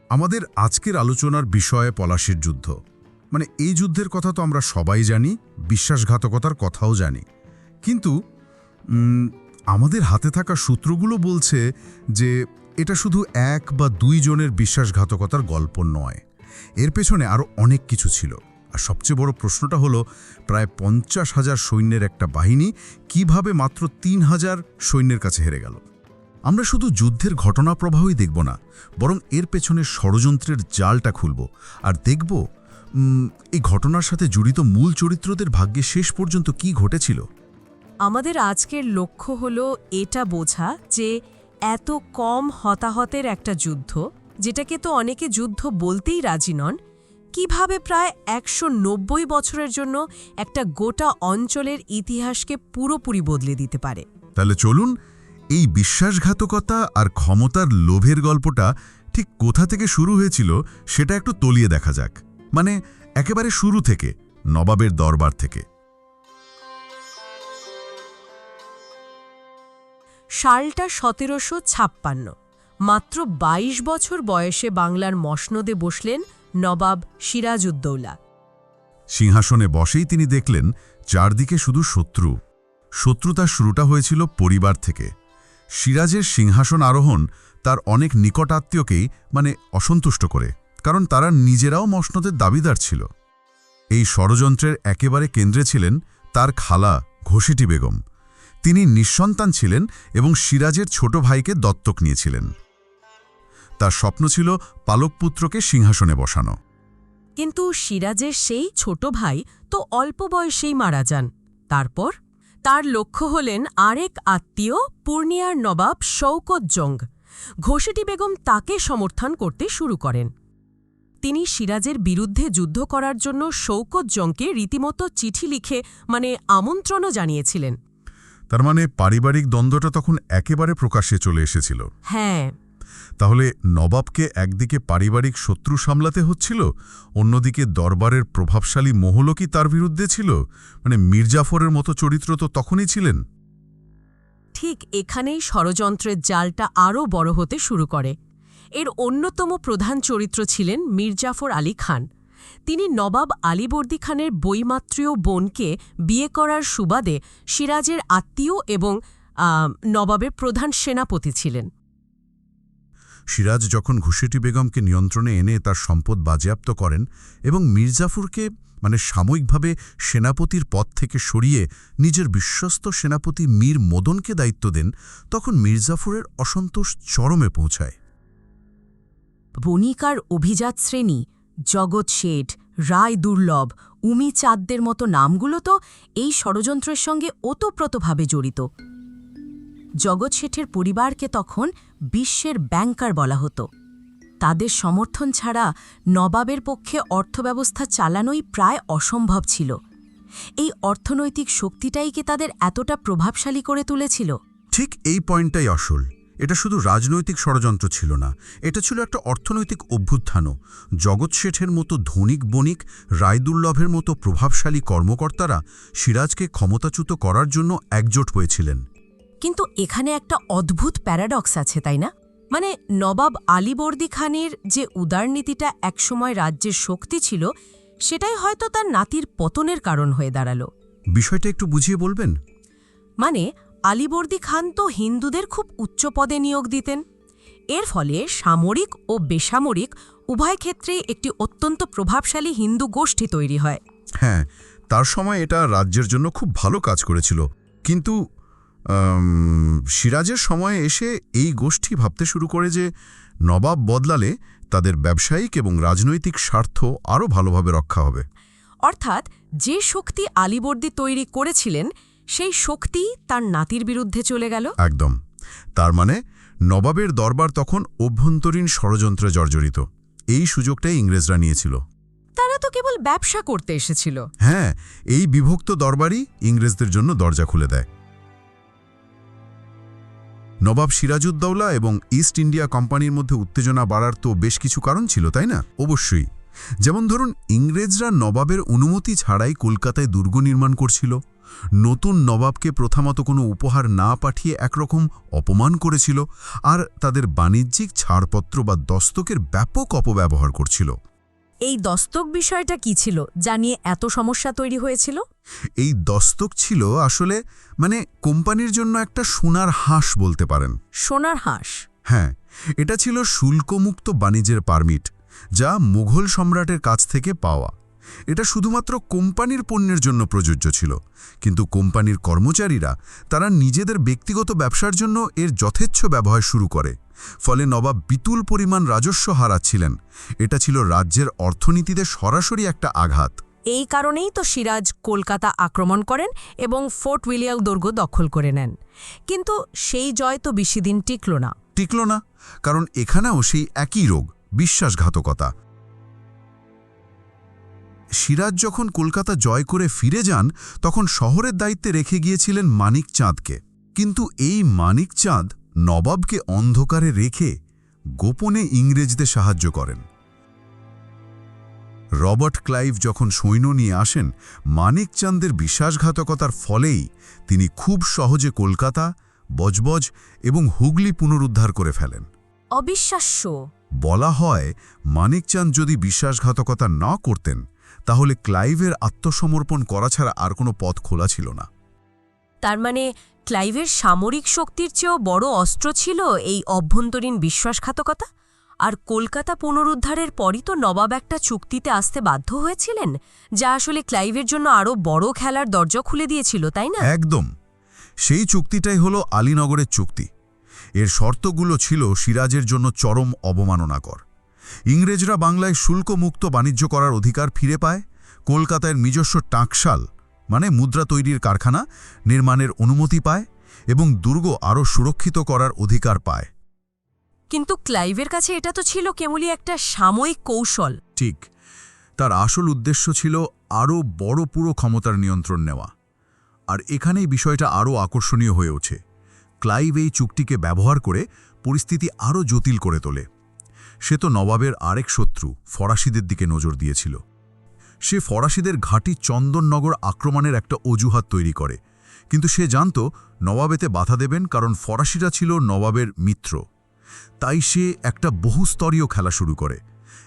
আমাদের আজকের আলোচনার বিষয়ে পলাশির যুদ্ধ। মানে এই যুদ্ধের কথা তো আমরা সবাই জানি, বিশ্বাসঘাতকতার কথাও জানি, কিন্তু আমাদের হাতে থাকা সূত্রগুলো বলছে যে এটা শুধু এক বা দুই জনের বিশ্বাসঘাতকতার গল্প নয়, এর পেছনে আরও অনেক কিছু ছিল। আর সবচেয়ে বড় প্রশ্নটা হলো, প্রায় 50,000 সৈন্যের একটা বাহিনী কিভাবে মাত্র 3,000 সৈন্যের কাছে হেরে গেল। আমরা শুধু যুদ্ধের ঘটনা প্রবাহই দেখব না, বরং এর পেছনে ষড়যন্ত্রের জালটা খুলব আর দেখব এই ঘটনার সাথে জড়িত মূল চরিত্রদের ভাগ্যে শেষ পর্যন্ত কি ঘটেছিল। আমাদের আজকের লক্ষ্য হলো এটা বোঝা যে এত কম হতাহতের একটা যুদ্ধ, যেটাকে তো অনেকে যুদ্ধ বলতেই রাজি নন, কিভাবে প্রায় 190 বছরের জন্য একটা গোটা অঞ্চলের ইতিহাসকে পুরোপুরি বদলে দিতে পারে। তাহলে চলুন এই বিশ্বাসঘাতকতা আর ক্ষমতার লোভের গল্পটা ঠিক কোথা থেকে শুরু হয়েছিল সেটা একটু তলিয়ে দেখা যাক। মানে একেবারে শুরু থেকে, নবাবের দরবার থেকে। সালটা 1756। মাত্র 22 বছর বয়সে বাংলার মসনদে বসলেন নবাব সিরাজউদ্দৌলা। সিংহাসনে বসেই তিনি দেখলেন চারদিকে শুধু শত্রু। শত্রুতার শুরুটা হয়েছিল পরিবার থেকে। সিরাজের সিংহাসন আরোহণ তার অনেক নিকটাত্মীয়কেই অসন্তুষ্ট করে, কারণ তারা নিজেরাও মসনদের দাবিদার ছিল। এই ষড়যন্ত্রের একেবারে কেন্দ্রে ছিলেন তার খালা ঘসেটি বেগম। তিনি নিঃসন্তান ছিলেন এবং সিরাজের ছোট ভাইকে দত্তক নিয়েছিলেন। তার স্বপ্ন ছিল পালকপুত্রকে সিংহাসনে বসানো। কিন্তু সিরাজের সেই ছোট ভাই তো অল্প বয়সেই মারা যান। তারপর তার লক্ষ্য হলেন আরেক আত্মীয়, পূর্ণিয়ার নবাব শৌকত জং। ঘসেটি বেগম তাকে সমর্থন করতে শুরু করেন। তিনি সিরাজের বিরুদ্ধে যুদ্ধ করার জন্য শৌকত জংকে রীতিমতো চিঠি লিখে আমন্ত্রণও জানিয়েছিলেন। তার মানে পারিবারিক দ্বন্দ্বটা তখন একেবারে প্রকাশ্যে চলে এসেছিল। হ্যাঁ। তাহলে নবাবকে একদিকে পারিবারিক শত্রু সামলাতে হচ্ছিল, অন্যদিকে দরবারের প্রভাবশালী মহলও কি তার বিরুদ্ধে ছিল? মির্জাফরের মতো চরিত্র তো তখনই ছিলেন। ঠিক এখানেই ষড়যন্ত্রের জালটা আরও বড় হতে শুরু করে। এর অন্যতম প্রধান চরিত্র ছিলেন মির্জাফর আলী খান। তিনি নবাব আলীবর্দী খানের বৈমাত্রীয় বোনকে বিয়ে করার সুবাদে সিরাজের আত্মীয় এবং নবাবের প্রধান সেনাপতি ছিলেন। সিরাজ যখন ঘসেটি বেগমকে নিয়ন্ত্রণে এনে তার সম্পদ বাজেয়াপ্ত করেন এবং মির্জাফরকে সাময়িকভাবে সেনাপতির পদ থেকে সরিয়ে নিজের বিশ্বস্ত সেনাপতি মীর মদনকে দায়িত্ব দেন, তখন মির্জাফরের অসন্তোষ চরমে পৌঁছায়। বণিকার অভিজাত শ্রেণী, জগৎ শেঠ, রায় দুর্লভ, উমি চাঁদদের মতো নামগুলো তো এই ষড়যন্ত্রের সঙ্গে ওতপ্রোতভাবে জড়িত। জগৎ শেঠের পরিবারকে তখন বিশ্বের ব্যাংকার বলা হতো। তাদের সমর্থন ছাড়া নবাবের পক্ষে অর্থব্যবস্থা চালানোই প্রায় অসম্ভব ছিল। এই অর্থনৈতিক শক্তিটাই কি তাদের এতটা প্রভাবশালী করে তুলেছিল? ঠিক এই পয়েন্টটাই আসল। এটা শুধু রাজনৈতিক ষড়যন্ত্র ছিল না, এটা ছিল একটা অর্থনৈতিক অভ্যুত্থানও। জগৎ শেঠের মতো ধনিক বণিক, রায়দুর্লভের মতো প্রভাবশালী কর্মকর্তারা সিরাজকে ক্ষমতাচ্যুত করার জন্য একজোট হয়েছিলেন। কিন্তু এখানে একটা অদ্ভুত প্যারাডক্স আছে, তাই না? নবাব আলীবর্দী খানের যে উদারনীতিটা একসময় রাজ্যের শক্তি ছিল, সেটাই হয়তো তার নাতির পতনের কারণ হয়ে দাঁড়াল। বিষয়টা একটু বুঝিয়ে বলবেন? আলীবর্দী খান তো হিন্দুদের খুব উচ্চ পদে নিয়োগ দিতেন। এর ফলে সামরিক ও বেসামরিক উভয় ক্ষেত্রেই একটি অত্যন্ত প্রভাবশালী হিন্দু গোষ্ঠী তৈরি হয়। হ্যাঁ, তার সময় এটা রাজ্যের জন্য খুব ভালো কাজ করেছিল। কিন্তু সিরাজের সময়ে এসে এই গোষ্ঠী ভাবতে শুরু করে যে নবাব বদলালে তাদের ব্যবসায়িক এবং রাজনৈতিক স্বার্থ আরও ভালোভাবে রক্ষা হবে। অর্থাৎ যে শক্তি আলীবর্দী তৈরি করেছিলেন, সেই শক্তি তার নাতির বিরুদ্ধে চলে গেল। একদম। তার মানে নবাবের দরবার তখন অভ্যন্তরীণ ষড়যন্ত্রে জর্জরিত। এই সুযোগটাই ইংরেজরা নিয়েছিল। তারা তো কেবল ব্যবসা করতে এসেছিল। হ্যাঁ, এই বিভক্ত দরবারই ইংরেজদের জন্য দরজা খুলে দেয়। নবাব সিরাজউদ্দৌলা এবং ইস্ট ইন্ডিয়া কোম্পানির মধ্যে উত্তেজনা বাড়ার তো বেশ কিছু কারণ ছিল, তাই না? অবশ্যই। যেমন ধরুন, ইংরেজরা নবাবের অনুমতি ছাড়াই কলকাতায় দুর্গ নির্মাণ করছিল, নতুন নবাবকে প্রথমত কোনো উপহার না পাঠিয়ে একরকম অপমান করেছিল, আর তাদের বাণিজ্যিক ছাড়পত্র বা দস্তকের ব্যাপক অপব্যবহার করছিল। এই দস্তক বিষয়টা কি ছিল যা নিয়ে এত সমস্যা তৈরি হয়েছিল? এই দস্তক ছিল আসলে কোম্পানির জন্য একটা সোনার হাঁস বলতে পারেন। সোনার হাঁস? হ্যাঁ, এটা ছিল শুল্কমুক্ত বাণিজ্যের পারমিট, যা মুঘল সম্রাটের কাছ থেকে পাওয়া। এটা শুধুমাত্র কোম্পানির পণ্যের জন্য প্রযোজ্য ছিল, কিন্তু কোম্পানির কর্মচারীরা তারা নিজেদের ব্যক্তিগত ব্যবসার জন্য এর যথেচ্ছ ব্যবহার শুরু করে। ফলে নবাব বিপুল পরিমাণ রাজস্ব হারাচ্ছিলেন। এটা ছিল রাজ্যের অর্থনীতিতে সরাসরি একটা আঘাত। এই কারণেই তো সিরাজ কলকাতা আক্রমণ করেন এবং ফোর্ট উইলিয়াম দুর্গ দখল করে নেন। কিন্তু সেই জয় তো বেশিদিন টিকল না, কারণ এখানেও সেই একই রোগ, বিশ্বাসঘাতকতা। সিরাজ যখন কলকাতা জয় করে ফিরে যান, তখন শহরের দায়িত্বে রেখে গিয়েছিলেন মানিক চাঁদকে। কিন্তু এই মানিক চাঁদ নবাবকে অন্ধকারে রেখে গোপনে ইংরেজদের সাহায্য করেন। রবার্ট ক্লাইভ যখন সৈন্য নিয়ে আসেন, মানিক চাঁদের বিশ্বাসঘাতকতার ফলেই তিনি খুব সহজে কলকাতা, বজবজ এবং হুগলি পুনরুদ্ধার করে ফেলেন। অবিশ্বাস্য! বলা হয়, মানিক চাঁদ যদি বিশ্বাসঘাতকতা না করতেন, তাহলে ক্লাইভের আত্মসমর্পণ করা ছাড়া আর কোনো পথ খোলা ছিল না। তার মানে ক্লাইভের সামরিক শক্তির চেয়েও বড় অস্ত্র ছিল এই অভ্যন্তরীণ বিশ্বাসঘাতকতা। আর কলকাতা পুনরুদ্ধারের পরই তো নবাব একটা চুক্তিতে আসতে বাধ্য হয়েছিলেন, যা আসলে ক্লাইভের জন্য আরও বড় খেলার দরজা খুলে দিয়েছিল, তাই না? একদম। সেই চুক্তিটাই হলো আলীনগরের চুক্তি। এর শর্তগুলো ছিল সিরাজের জন্য চরম অবমাননাকর। ইংরেজরা বাংলায় শুল্কমুক্ত বাণিজ্য করার অধিকার ফিরে পায়, কলকাতার নিজস্ব টাকশাল মুদ্রা তৈরির কারখানা নির্মাণের অনুমতি পায় এবং দুর্গ আরও সুরক্ষিত করার অধিকার পায়। কিন্তু ক্লাইভের কাছে এটা তো ছিল কেবলই একটা সাময়িক কৌশল। ঠিক, তার আসল উদ্দেশ্য ছিল আরও বড় পুরো ক্ষমতার নিয়ন্ত্রণ নেওয়া। আর এখানেই বিষয়টা আরও আকর্ষণীয় হয়ে ওঠে। ক্লাইভ এই চুক্তিকে ব্যবহার করে পরিস্থিতি আরও জটিল করে তোলে। সে তো নবাবের আরেক শত্রু ফরাসিদের দিকে নজর দিয়েছিল। সে ফরাসিদের ঘাঁটি চন্দননগর আক্রমণের একটা অজুহাত তৈরি করে, কিন্তু সে জানত নবাবেতে বাধা দেবেন, কারণ ফরাসিরা ছিল নবাবের মিত্র। তাই সে একটা বহুস্তরীয় খেলা শুরু করে।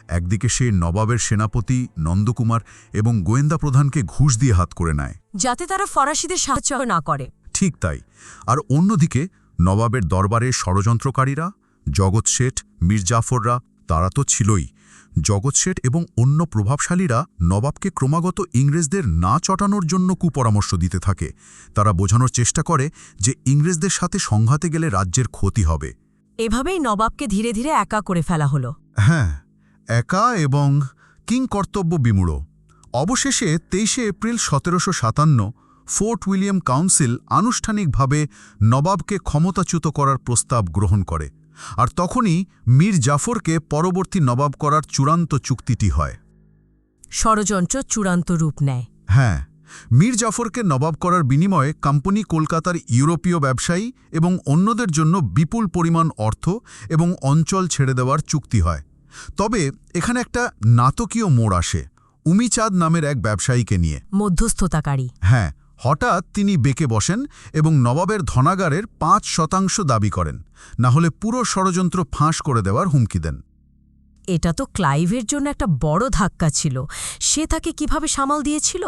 একদিকে সে নবাবের সেনাপতি নন্দকুমার এবং গোয়েন্দা প্রধানকে ঘুষ দিয়ে হাত করে নেয়, যাতে তারা ফরাসিদের সাহায্য না করে। ঠিক তাই। আর অন্যদিকে নবাবের দরবারের ষড়যন্ত্রকারীরা, জগৎ শেঠ, মীর জাফররা, তারা তো ছিলই। জগৎ শেঠ এবং অন্য প্রভাবশালীরা নবাবকে ক্রমাগত ইংরেজদের না চটানোর জন্য কুপরামর্শ দিতে থাকে। তারা বোঝানোর চেষ্টা করে যে ইংরেজদের সাথে সংঘাতে গেলে রাজ্যের ক্ষতি হবে। এভাবেই নবাবকে ধীরে ধীরে একা করে ফেলা হলো। হ্যাঁ, একা এবং কিংকর্তব্য বিমূঢ়। অবশেষে 23 এপ্রিল 1757 ফোর্ট উইলিয়াম কাউন্সিল আনুষ্ঠানিকভাবে নবাবকে ক্ষমতাচ্যুত করার প্রস্তাব গ্রহণ করে। আর তখনই মীর জাফরকে পরবর্তী নবাব করার চূড়ান্ত চুক্তিটি হয়। ষড়যন্ত্র চূড়ান্ত রূপ নেয়। হ্যাঁ, মীর জাফরকে নবাব করার বিনিময়ে কোম্পানি কলকাতার ইউরোপীয় ব্যবসায়ী এবং অন্যদের জন্য বিপুল পরিমাণ অর্থ এবং অঞ্চল ছেড়ে দেওয়ার চুক্তি হয়। তবে এখানে একটা নাটকীয় মোড় আসে উমিচাঁদ নামের এক ব্যবসায়ীকে নিয়ে। মধ্যস্থতাকারী। হ্যাঁ, হঠাৎ তিনি বেঁকে বসেন এবং নবাবের ধনাগারের 5% দাবি করেন, না হলে পুরো ষড়যন্ত্র ফাঁস করে দেওয়ার হুমকি দেন। এটা তো ক্লাইভের জন্য একটা বড় ধাক্কা ছিল। সে তাকে কিভাবে সামাল দিয়েছিল?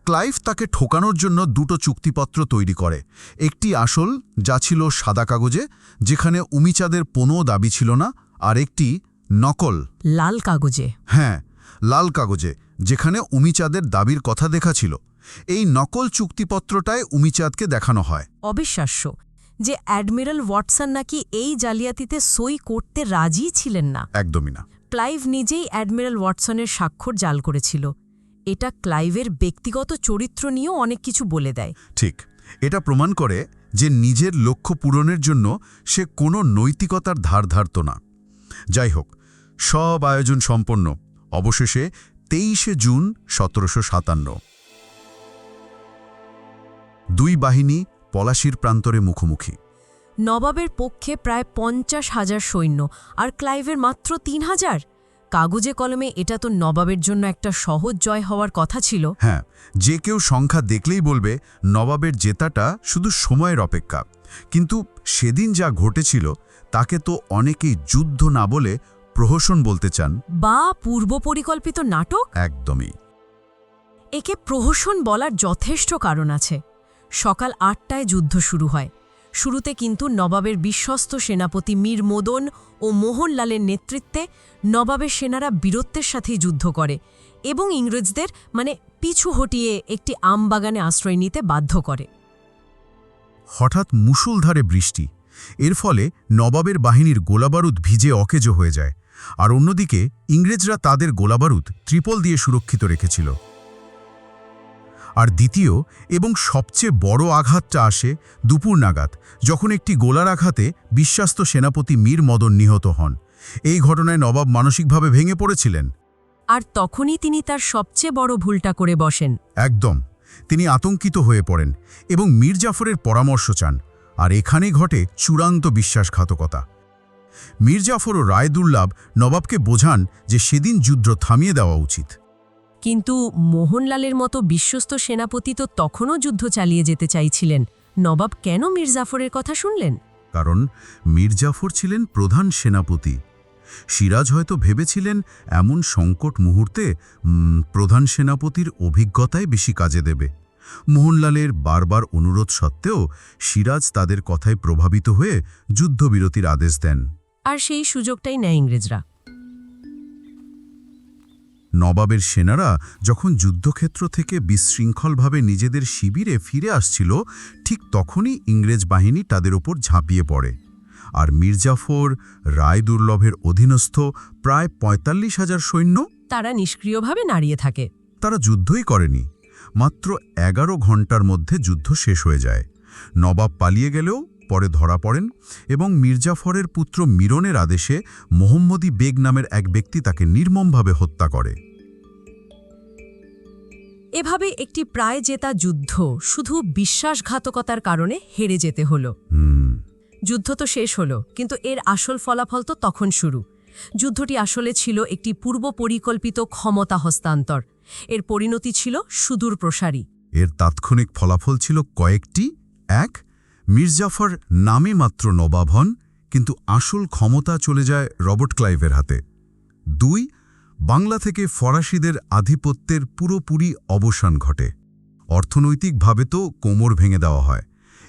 ক্লাইভ তাকে ঠোকানোর জন্য দুটো চুক্তিপত্র তৈরি করে। একটি আসল, যা ছিল সাদা কাগজে, যেখানে উমিচাঁদের কোনো দাবি ছিল না, আর একটি নকল, লাল কাগজে। হ্যাঁ, লাল কাগজে, যেখানে উমিচাঁদের দাবির কথা লেখা ছিল। এই নকল চুক্তিপত্রটায় উমিচাঁদকে দেখানো হয়। অবিশ্বাস্য যে অ্যাডমিরাল ওয়াটসন নাকি এই জালিয়াতিতে সই করতে রাজি ছিলেন না। একদমই না। ক্লাইভ নিজেই অ্যাডমিরাল ওয়াটসনের স্বাক্ষর জাল করেছিল। এটা ক্লাইভের ব্যক্তিগত চরিত্র নিয়েও অনেক কিছু বলে দেয়। ঠিক, এটা প্রমাণ করে যে নিজের লক্ষ্য পূরণের জন্য সে কোনো নৈতিকতার ধার ধারত না। যাই হোক, সব আয়োজন সম্পন্ন। অবশেষে 23 জুন 1757 দুই বাহিনী পলাশীর প্রান্তরে মুখোমুখি। নবাবের পক্ষে প্রায় 50,000 সৈন্য আর ক্লাইভের মাত্র 3,000। কাগজে কলমে এটা তো নবাবের জন্য একটা সহজ জয় হওয়ার কথা ছিল। হ্যাঁ, যে কেউ সংখ্যা দেখলেই বলবে নবাবের জেতাটা শুধু সময়ের অপেক্ষা। কিন্তু সেদিন যা ঘটেছিল তাকে তো অনেকেই যুদ্ধ না বলে প্রহসন বলতে চান। বা পূর্ব পরিকল্পিত নাটক। একদমই। একে প্রহসন বলার যথেষ্ট কারণ আছে। সকাল ৮টায় যুদ্ধ শুরু হয়। শুরুতে কিন্তু নবাবের বিশ্বস্ত সেনাপতি মীর মদন ও মোহনলালের নেতৃত্বে নবাবের সেনারা বীরত্বের সাথেই যুদ্ধ করে এবং ইংরেজদের পিছু হটিয়ে একটি আমবাগানে আশ্রয় নিতে বাধ্য করে। হঠাৎ মুষলধারে বৃষ্টি, এর ফলে নবাবের বাহিনীর গোলাবারুদ ভিজে অকেজো হয়ে যায়, আর অন্যদিকে ইংরেজরা তাদের গোলাবারুদ ত্রিপল দিয়ে সুরক্ষিত রেখেছিল। আর দ্বিতীয় এবং সবচেয়ে বড় আঘাতটা আসে দুপুর নাগাদ, যখন একটি গোলার আঘাতে বিশ্বাস্ত সেনাপতি মীর মদন নিহত হন। এই ঘটনায় নবাব মানসিকভাবে ভেঙে পড়েছিলেন। আর তখনই তিনি তার সবচেয়ে বড় ভুলটা করে বসেন। একদম, তিনি আতঙ্কিত হয়ে পড়েন এবং মীর জাফরের পরামর্শ চান। আর এখানেই ঘটে চূড়ান্ত বিশ্বাসঘাতকতা। মীর জাফর ও রায়দুর্লভ নবাবকে বোঝান যে সেদিন যুদ্ধ থামিয়ে দেওয়া উচিত। কিন্তু মোহনলালের মতো বিশ্বস্ত সেনাপতি তো তখনও যুদ্ধ চালিয়ে যেতে চাইছিলেন। নবাব কেন মীর জাফরের কথা শুনলেন? কারণ মীর জাফর ছিলেন প্রধান সেনাপতি। সিরাজ হয়তো ভেবেছিলেন এমন সংকট মুহূর্তে প্রধান সেনাপতির অভিজ্ঞতায় বেশি কাজে দেবে। মোহনলালের বারবার অনুরোধ সত্ত্বেও সিরাজ তাদের কথায় প্রভাবিত হয়ে যুদ্ধবিরতির আদেশ দেন। আর সেই সুযোগটাই নেয় ইংরেজরা। নবাবের সেনারা যখন যুদ্ধক্ষেত্র থেকে বিশৃঙ্খলভাবে নিজেদের শিবিরে ফিরে আসছিল, ঠিক তখনই ইংরেজ বাহিনী তাদের ওপর ঝাঁপিয়ে পড়ে। আর মীর জাফর, রায়দুর্লভের অধীনস্থ প্রায় ৪৫,০০০ সৈন্য তারা নিষ্ক্রিয়ভাবে দাঁড়িয়ে থাকে। তারা যুদ্ধই করেনি। মাত্র ১১ ঘণ্টার মধ্যে যুদ্ধ শেষ হয়ে যায়। নবাব পালিয়ে গেলেও পরে ধরা পড়েন এবং মীর জাফরের পুত্র মিরনের আদেশে মোহাম্মদী বেগ নামের এক ব্যক্তি তাকে নির্মমভাবে হত্যা করে। এভাবে একটি প্রায় জেতা যুদ্ধ শুধু বিশ্বাসঘাতকতার কারণে হেরে যেতে হলো। যুদ্ধ তো শেষ হলো, কিন্তু এর আসল ফলাফল তো তখন শুরু। যুদ্ধটি আসলে ছিল একটি পূর্ব পরিকল্পিত ক্ষমতা হস্তান্তর। এর পরিণতি ছিল সুদূর প্রসারী। এর তাৎক্ষণিক ফলাফল ছিল কয়েকটি। ১. মীর জাফর নামে মাত্র নবাব হন, কিন্তু আসল ক্ষমতা চলে যায় রবার্ট ক্লাইভের হাতে। ২. বাংলা থেকে ফরাসিদের আধিপত্যের পুরোপুরি অবসান ঘটে। অর্থনৈতিকভাবে তো কোমর ভেঙে দেওয়া হয়।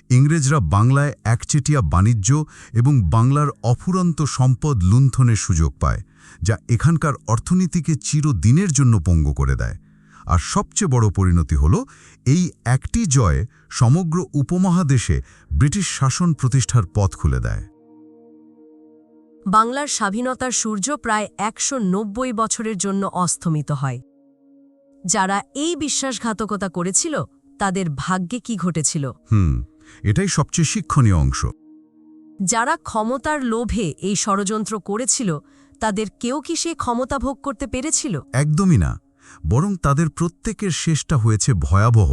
ইংরেজরা বাংলায় একচেটিয়া বাণিজ্য এবং বাংলার অফুরন্ত সম্পদ লুণ্ঠনের সুযোগ পায়, যা এখানকার অর্থনীতিকে চিরদিনের জন্য পঙ্গু করে দেয়। আর সবচেয়ে বড় পরিণতি হল এই একটি জয় সমগ্র উপমহাদেশে ব্রিটিশ শাসন প্রতিষ্ঠার পথ খুলে দেয়। বাংলার স্বাধীনতার সূর্য প্রায় ১৯০ বছরের জন্য অস্তমিত হয়। যারা এই বিশ্বাসঘাতকতা করেছিল তাদের ভাগ্যে কি ঘটেছিল? এটাই সবচেয়ে শিক্ষণীয় অংশ। যারা ক্ষমতার লোভে এই ষড়যন্ত্র করেছিল তাদের কেউ কি সেই ক্ষমতা ভোগ করতে পেরেছিল? একদমই না, বরং তাদের প্রত্যেকের শেষটা হয়েছে ভয়াবহ।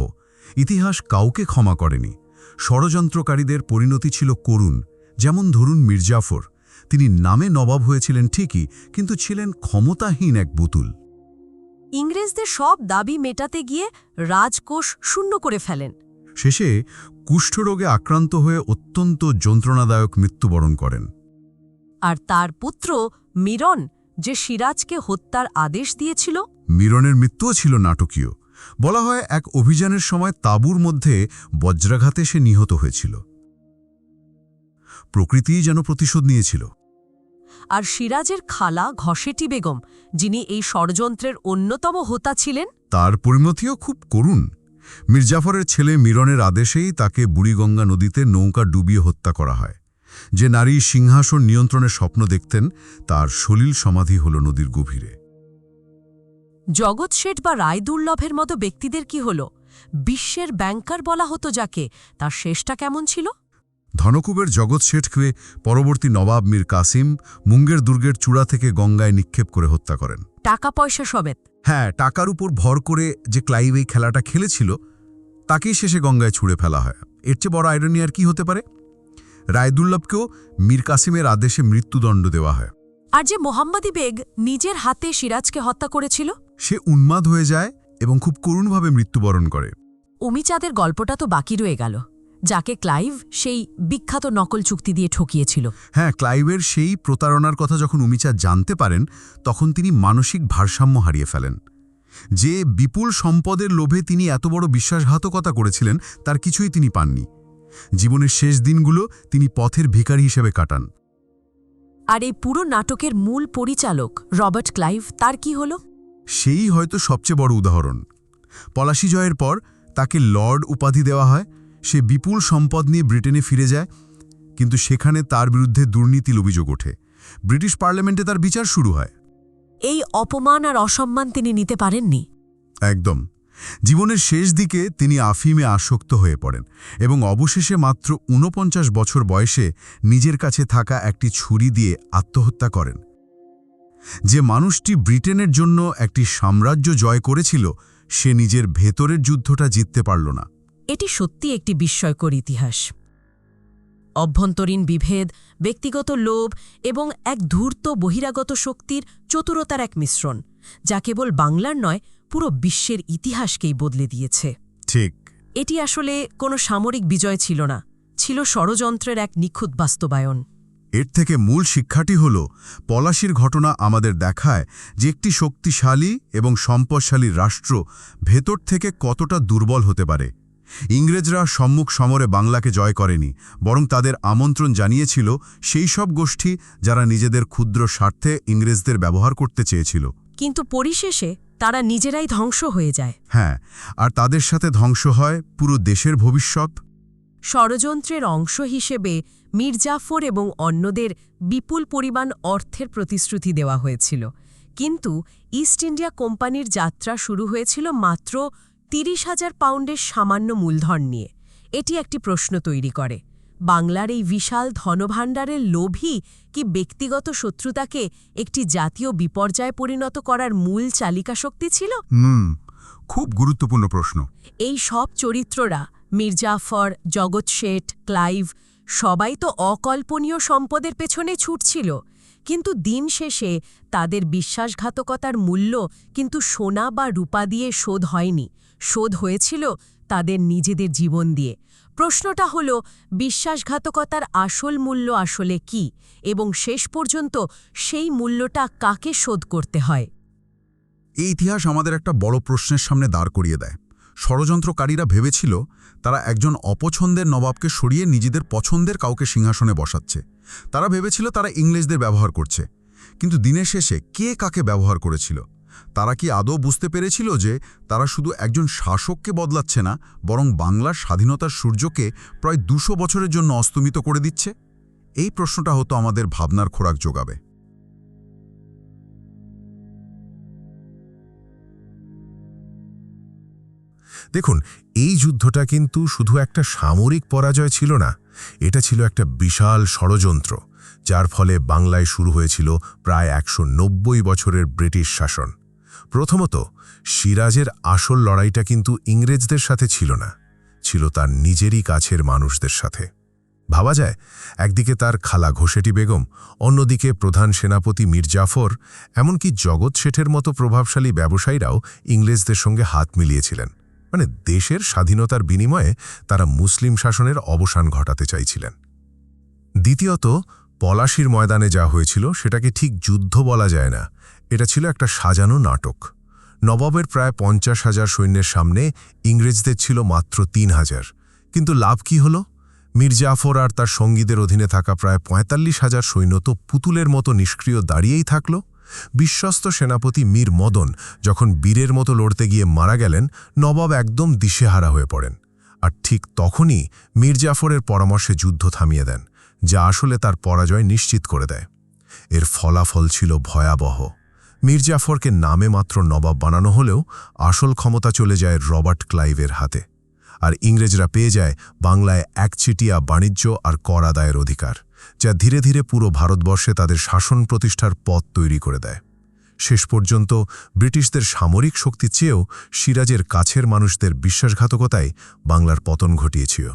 ইতিহাস কাউকে ক্ষমা করেনি। ষড়যন্ত্রকারীদের পরিণতি ছিল করুণ। যেমন ধরুন মীর জাফর, তিনি নামে নবাব হয়েছিলেন ঠিকই, কিন্তু ছিলেন ক্ষমতাহীন এক বুতুল। ইংরেজদের সব দাবি মেটাতে গিয়ে রাজকোষ শূন্য করে ফেলেন। শেষে কুষ্ঠরোগে আক্রান্ত হয়ে অত্যন্ত যন্ত্রণাদায়ক মৃত্যুবরণ করেন। আর তার পুত্র মিরন, যে সিরাজকে হত্যার আদেশ দিয়েছিল, মিরনের মৃত্যুও ছিল নাটকীয়। বলা হয় এক অভিযানের সময় তাঁবুর মধ্যে বজ্রাঘাতে সে নিহত হয়েছিল। প্রকৃতিই যেন প্রতিশোধ নিয়েছিল। আর সিরাজের খালা ঘসেটি বেগম, যিনি এই ষড়যন্ত্রের অন্যতম হোতা ছিলেন, তার পরিণতিও খুব করুণ। মীর জাফরের ছেলে মিরনের আদেশেই তাকে বুড়িগঙ্গা নদীতে নৌকা ডুবিয়ে হত্যা করা হয়। যে নারী সিংহাসন নিয়ন্ত্রণের স্বপ্ন দেখতেন, তার সলিল সমাধি হল নদীর গভীরে। জগৎ শেঠ বা রায়দুর্লভের মতো ব্যক্তিদের কি হল? বিশ্বের ব্যাংকার বলা হতো যাকে, তার শেষটা কেমন ছিল? ধনকুবের জগৎ শেঠকে পরবর্তী নবাব মীর কাসিম মুঙ্গের দুর্গের চূড়া থেকে গঙ্গায় নিক্ষেপ করে হত্যা করেন। টাকা পয়সা সমেত। হ্যাঁ, টাকার উপর ভর করে যে ক্লাইভ এই খেলাটা খেলেছিল, তাকেই শেষে গঙ্গায় ছুঁড়ে ফেলা হয়। এর চেয়ে বড় আইরনি আর কি হতে পারে? রায়দুর্লভকেও মীর কাসিমের আদেশে মৃত্যুদণ্ড দেওয়া হয়। আর যে মোহাম্মদী বেগ নিজের হাতে সিরাজকে হত্যা করেছিল, সে উন্মাদ হয়ে যায় এবং খুব করুণভাবে মৃত্যুবরণ করে। উমিচাঁদের গল্পটা তো বাকি রয়ে গেল, যাকে ক্লাইভ সেই বিখ্যাত নকল চুক্তি দিয়ে ঠকিয়েছিল। হ্যাঁ, ক্লাইভের সেই প্রতারণার কথা যখন উমিচাঁদ জানতে পারেন, তখন তিনি মানসিক ভারসাম্য হারিয়ে ফেলেন। যে বিপুল সম্পদের লোভে তিনি এত বড় বিশ্বাসঘাতকতা করেছিলেন, তার কিছুই তিনি পাননি। জীবনের শেষ দিনগুলো তিনি পথের ভিখারি হিসেবে কাটান। আর এই পুরো নাটকের মূল পরিচালক রবার্ট ক্লাইভ, তার কি হলো? সেই হয়তো সবচেয়ে বড় উদাহরণ। পলাশী জয়ের পর তাকে লর্ড উপাধি দেওয়া হয়। সে বিপুল সম্পদ নিয়ে ব্রিটেনে ফিরে যায়, কিন্তু সেখানে তার বিরুদ্ধে দুর্নীতির অভিযোগ ওঠে। ব্রিটিশ পার্লামেন্টে তার বিচার শুরু হয়। এই অপমান আর অসম্মান তিনি নিতে পারেননি। একদম। জীবনের শেষ দিকে তিনি আফিমে আসক্ত হয়ে পড়েন এবং অবশেষে মাত্র ৪৯ বছর বয়সে নিজের কাছে থাকা একটি ছুরি দিয়ে আত্মহত্যা করেন। যে মানুষটি ব্রিটেনের জন্য একটি সাম্রাজ্য জয় করেছিল, সে নিজের ভেতরের যুদ্ধটা জিততে পারল না। এটি সত্যি একটি বিস্ময়কর ইতিহাস। অভ্যন্তরীণ বিভেদ, ব্যক্তিগত লোভ এবং এক ধূর্ত বহিরাগত শক্তির চতুরতার এক মিশ্রণ, যা কেবল বাংলার নয়, পুরো বিশ্বের ইতিহাসকেই বদলে দিয়েছে। ঠিক। এটি আসলে কোনো সামরিক বিজয় ছিল না, ছিল ষড়যন্ত্রের এক নিখুঁত বাস্তবায়ন। এর থেকে মূল শিক্ষাটি হল, পলাশীর ঘটনা আমাদের দেখায় যে একটি শক্তিশালী এবং সম্পদশালী রাষ্ট্র ভেতর থেকে কতটা দুর্বল হতে পারে। ইংরেজরা সম্মুখ সমরে বাংলাকে জয় করেনি, বরং তাদের আমন্ত্রণ জানিয়েছিল সেই সব গোষ্ঠী যারা নিজেদের ক্ষুদ্র স্বার্থে ইংরেজদের ব্যবহার করতে চেয়েছিল। কিন্তু পরিশেষে তারা নিজেরাই ধ্বংস হয়ে যায়। হ্যাঁ, আর তাদের সাথে ধ্বংস হয় পুরো দেশের ভবিষ্যৎ। ষড়যন্ত্রের অংশ হিসেবে মীর জাফর এবং অন্যদের বিপুল পরিমাণ অর্থের প্রতিশ্রুতি দেওয়া হয়েছিল, কিন্তু ইস্ট ইন্ডিয়া কোম্পানির যাত্রা শুরু হয়েছিল মাত্র ৩০,০০০ পাউন্ডের সামান্য মূলধন নিয়ে। এটি একটি প্রশ্ন তৈরি করে, বাংলার এই বিশাল ধনভাণ্ডারের লোভই কি ব্যক্তিগত শত্রুতাকে একটি জাতীয় বিপর্যয়ে পরিণত করার মূল চালিকা শক্তি ছিল? খুব গুরুত্বপূর্ণ প্রশ্ন। এই সব চরিত্ররা, মীর জাফর, জগৎ শেঠ, ক্লাইভ, সবাই তো অকল্পনীয় সম্পদের পেছনে ছুটছিল, কিন্তু দিন শেষে তাদের বিশ্বাসঘাতকতার মূল্য কিন্তু সোনা বা রূপা দিয়ে শোধ হয়নি, শোধ হয়েছিল তাদের নিজেদের জীবন দিয়ে। প্রশ্নটা হল, বিশ্বাসঘাতকতার আসল মূল্য আসলে কি, এবং শেষ পর্যন্ত সেই মূল্যটা কাকে শোধ করতে হয়? এই ইতিহাস আমাদের একটা বড় প্রশ্নের সামনে দাঁড় করিয়ে দেয়। ষড়যন্ত্রকারীরা ভেবেছিল তারা একজন অপছন্দের নবাবকে সরিয়ে নিজেদের পছন্দের কাউকে সিংহাসনে বসাচ্ছে। তারা ভেবেছিল তারা ইংরেজদের ব্যবহার করছে, কিন্তু দিনের শেষে কে কাকে ব্যবহার করেছিল? তারা কি আদৌ বুঝতে পেরেছিল যে তারা শুধু একজন শাসককে বদলাচ্ছে না, বরং বাংলার স্বাধীনতার সূর্যকে প্রায় ২০০ বছরের জন্য অস্তমিত করে দিচ্ছে? এই প্রশ্নটা হতো আমাদের ভাবনার খোরাক যোগাবে। দেখুন, এই যুদ্ধটা কিন্তু শুধু একটা সামরিক পরাজয় ছিল না, এটা ছিল একটা বিশাল ষড়যন্ত্র, যার ফলে বাংলায় শুরু হয়েছিল প্রায় ১৯০ বছরের ব্রিটিশ শাসন। প্রথমত, সিরাজের আসল লড়াইটা কিন্তু ইংরেজদের সাথে ছিল না, ছিল তার নিজেরই কাছের মানুষদের সাথে। ভাবা যায়, একদিকে তার খালা ঘোষেটি বেগম, অন্যদিকে প্রধান সেনাপতি মীর জাফর, এমনকি জগৎ শেঠের মতো প্রভাবশালী ব্যবসায়ীরাও ইংরেজদের সঙ্গে হাত মিলিয়েছিলেন। মানে দেশের স্বাধীনতার বিনিময়ে তারা মুসলিম শাসনের অবসান ঘটাতে চাইছিলেন। দ্বিতীয়ত, পলাশীর ময়দানে যা হয়েছিল সেটাকে ঠিক যুদ্ধ বলা যায় না, এটা ছিল একটা সাজানো নাটক। নবাবের প্রায় ৫০,০০০ সৈন্যের সামনে ইংরেজদের ছিল মাত্র ৩,০০০। কিন্তু লাভ কি হলো? মীর জাফর আর তার সঙ্গীদের অধীনে থাকা প্রায় ৪৫,০০০ সৈন্য তো পুতুলের মতো নিষ্ক্রিয় দাঁড়িয়েই থাকল। বিশ্বস্ত সেনাপতি মীর মদন যখন বীরের মতো লড়তে গিয়ে মারা গেলেন, নবাব একদম দিশেহারা হয়ে পড়েন। আর ঠিক তখনই মীর জাফরের পরামর্শে যুদ্ধ থামিয়ে দেন, যা আসলে তার পরাজয় নিশ্চিত করে দেয়। এর ফলাফল ছিল ভয়াবহ। মীর জাফরকে নামে মাত্র নবাব বানানো হলেও আসল ক্ষমতা চলে যায় রবার্ট ক্লাইভের হাতে, আর ইংরেজরা পেয়ে যায় বাংলায় একচেটিয়া বাণিজ্য আর কর আদায়ের অধিকার, যা ধীরে ধীরে পুরো ভারতবর্ষে তাদের শাসন প্রতিষ্ঠার পথ তৈরি করে দেয়। শেষ পর্যন্ত ব্রিটিশদের সামরিক শক্তি চেয়েও সিরাজের কাছের মানুষদের বিশ্বাসঘাতকতায় বাংলার পতন ঘটিয়েছিল।